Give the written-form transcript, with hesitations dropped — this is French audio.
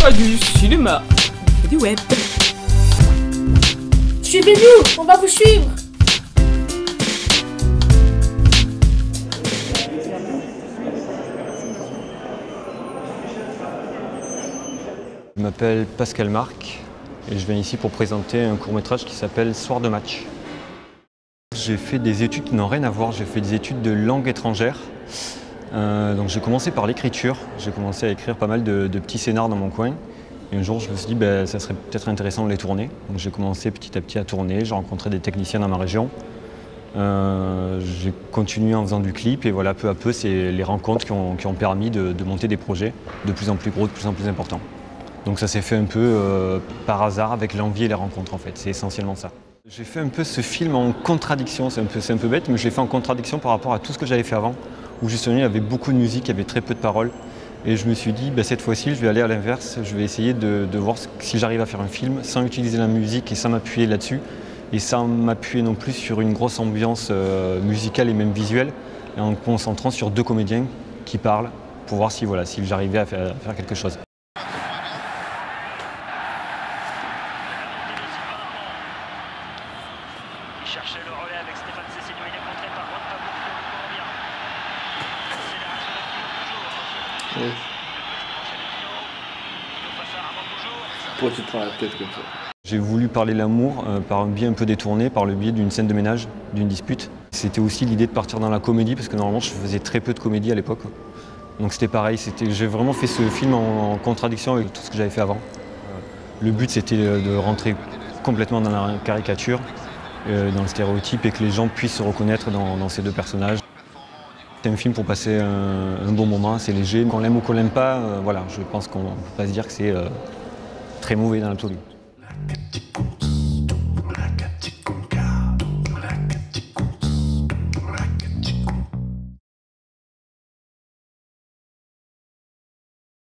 pas du cinéma, on fait du web. Suivez-nous, on va vous suivre. Je m'appelle Pascal Marc et je viens ici pour présenter un court-métrage qui s'appelle Soir de match. J'ai fait des études qui n'ont rien à voir, j'ai fait des études de langue étrangère. Donc j'ai commencé par l'écriture, j'ai commencé à écrire pas mal de petits scénars dans mon coin. Et un jour je me suis dit ça serait peut-être intéressant de les tourner. Donc j'ai commencé petit à petit à tourner, j'ai rencontré des techniciens dans ma région. J'ai continué en faisant du clip et voilà, peu à peu c'est les rencontres qui ont permis de monter des projets de plus en plus gros, de plus en plus importants. Donc ça s'est fait un peu par hasard avec l'envie et les rencontres en fait, c'est essentiellement ça. J'ai fait un peu ce film en contradiction, c'est un peu bête, mais je l'ai fait en contradiction par rapport à tout ce que j'avais fait avant, où justement il y avait beaucoup de musique, il y avait très peu de paroles. Et je me suis dit, cette fois-ci, je vais aller à l'inverse, je vais essayer de voir si j'arrive à faire un film sans utiliser la musique et sans m'appuyer là-dessus, et sans m'appuyer non plus sur une grosse ambiance musicale et même visuelle, et en me concentrant sur deux comédiens qui parlent, pour voir si j'arrivais à faire quelque chose. Il cherchait le relais avec Stéphane Cécilio, il est contré par Juan Pablo Colombien. Accélération de Kilo, toujours. Pourquoi tu te prends la tête comme ça? J'ai voulu parler de l'amour par un biais un peu détourné, par le biais d'une scène de ménage, d'une dispute. C'était aussi l'idée de partir dans la comédie, parce que normalement je faisais très peu de comédie à l'époque. Donc c'était pareil, j'ai vraiment fait ce film en contradiction avec tout ce que j'avais fait avant. Le but c'était de rentrer complètement dans la caricature, dans le stéréotype, et que les gens puissent se reconnaître dans ces deux personnages. C'est un film pour passer un bon moment, c'est léger. Qu'on l'aime ou qu'on l'aime pas, voilà, je pense qu'on ne peut pas se dire que c'est très mauvais dans l'absolu.